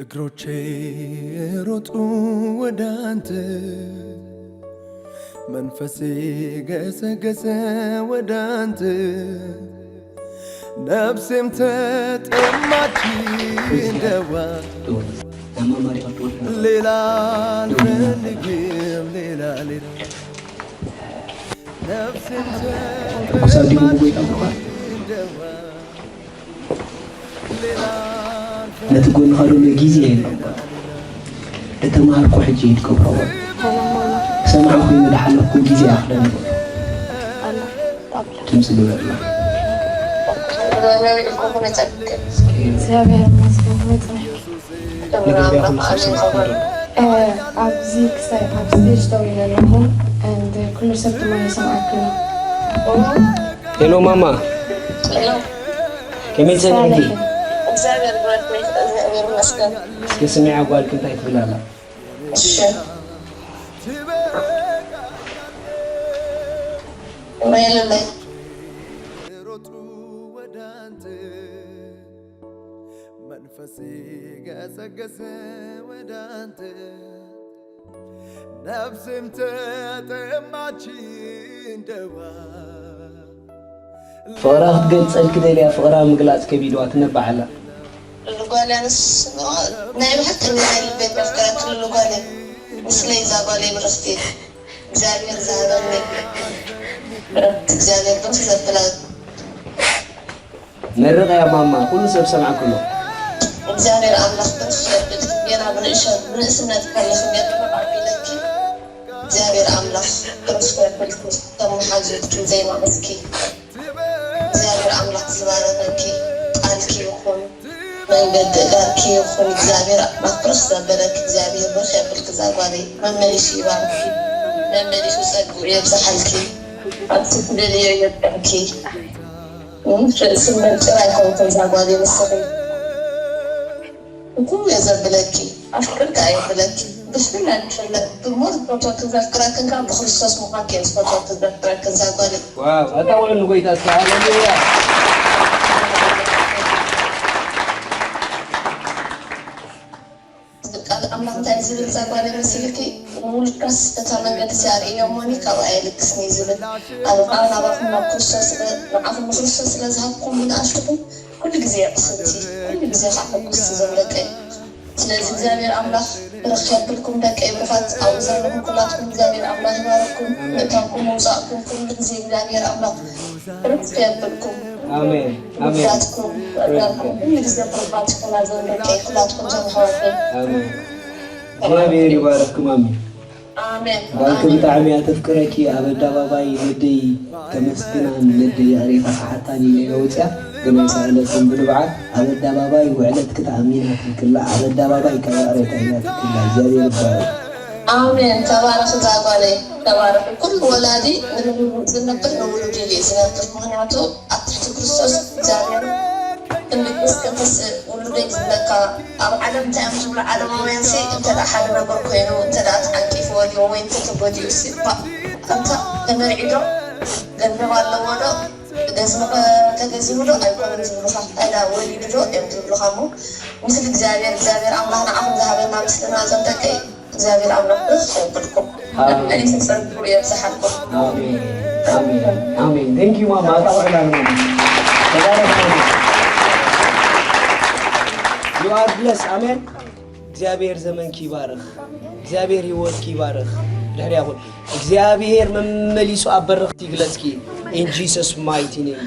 እግሮቼ ሮጡ ወደ አንተ መንፈሴ ገሰገሰ ወደ አንተ ነፍሴም ተጠማች እንደዋ ሌላ አልፈልግም ሌላ ነፍሴም ተጠማች እንደዋ نتقول خلوا مجيزي لتماركو حجيد كبروا سمعوا في مدحلكو جيزي أحلام تمسلوا لله أبزيك ساي أبزيك دولنا لهم and كل سبت ما يسمعكنا. Hello mama. Hello. كمين سنعدي؟ እግዚአብሔር ይመስገን። እስኪ ስሚ አጓል ክንታይ ትብላላ? እሺ ማይለላይ ሮጡ ወደ አንተ መንፈሴ ገሰገሰ ወደ አንተ ነፍሴም ተጠማች እንደዋ ፍቅራ ክትገልፀል ክደልያ ፍቅራ ምግላፅ ከቢድዋ ትነብዓላ ልጓልያንስ ናይ ብሓቅኛ ልቤት መፍከራት ልጓልያ ምስለይ እዛ ጓልያ ብረክቲ እግዚአብሔር ዝሃበኒ ብረት እግዚአብሔር ድምፂ ዘብላ መርቕ ያ ማማ ኩሉ ሰብ ሰምዓ ኩሎ እግዚአብሔር ኣምላኽ ድምፂ ዘብል ገና ብንእስነት ከለኹ የጥመቃቢለኪ እግዚአብሔር ኣምላኽ ድምፂ ዘብልኩ ተመሓዙትኪ ዘይማመስኪ እግዚአብሔር አምላክ ዝባረከኪ ቃልኪ ይኹን መንገድ ዳርኪ ይኹን እግዚአብሔር አምላክ ክርስ ዘበለክ እግዚአብሔር በኸብልክ ዛጓሌ መመሊሽ ይባርኪ መመሊሽ ጸጉ የብዛሐልኪ አጥፍ ደልየ የጠንኪ ስም መንጭራ ይኮን ዛጓሌ መስኺ እኮ የዘብለኪ አፍቅርካ ይብለኪ ብስምላ ንሽለ ብሞት ፎቶት ዘክራክን ካብ በክርስቶስ ሙኻን ከስ ፎቶት ዘክራክን ዛጓሌ ዋው አታወለ ንጎይታ ሃሌሉያ ቃል አምላክ ታይ ዝብል ዛጓሌ መስልኪ ሙልካስ ተታመንገድ ሲያር የሞኒ ካባይ ልክስኒ ዝብል አልቃና ባኹና ክርስቶስ ለዓፍ ክርስቶስ ለዛኩም ምን አሽቱም ኩሉ ጊዜ ያስንቲ ኩሉ ጊዜ ሓፈኩስ ዘብለቀ ስለዚህ እግዚአብሔር አምላክ ረከብልኩም ደቀ ይብፋት አው ዘለኩም ኩላትኩም እግዚአብሔር አምላክ ይባርኩም ለታኩም ወጻኩም ኩሉ ጊዜ እግዚአብሔር አምላክ ረከብልኩም አሜን አሜን ታትኩም ወዳኩም ኩሉ ጊዜ ፕሮፋትኩም አዘለቀ ኩላትኩም ዘንሐወት አሜን እግዚአብሔር ይባርክኩም አሜን አሜን ባንኩም ታዕሚያ ተፍክረኪ አበዳባባይ ንደይ ተመስግናን ንደይ አሪፋ ሓታኒ ለውጽያ كما سألتهم بالبعض على الدبابة وعلت كتامينات كلها على الدبابة كوارث عينات كلها جاري البارد. آمين تبارك الله تبارك كل ولادي من زنبر نولدي لي زنبر مهناتو أتحت كريستوس جاري إنك بس ولدي لك أو عالم تأمش ولا عالم وينسي أنت لا حد نبر كينو أنت لا تعنكي فودي وين تتبودي يصير أنت تمرعيدو جنبه ولا ولا ገዝመ ተገዝምዶ አይቆም ዝምሳፍ አይዳ ወሊድዶ የምትብልኻሙ ምስል እግዚአብሔር አምላክና አሁን ዘሃበና ምስልና ዘንተቀ እግዚአብሔር አምላክ ይሰጥልኩም እኔ ተጸልዩ የብዛሐልኩም አሜን አሜን አሜን ቴንክ ዩ ማማ ታባላ ነው ዩ አር ብለስ አሜን እግዚአብሔር ዘመንኪ ይባርክ እግዚአብሔር ህይወትኪ ይባርክ ለሪያሁን እግዚአብሔር መመሊሱ አበረክቲ ግለጽኪ in Jesus mighty name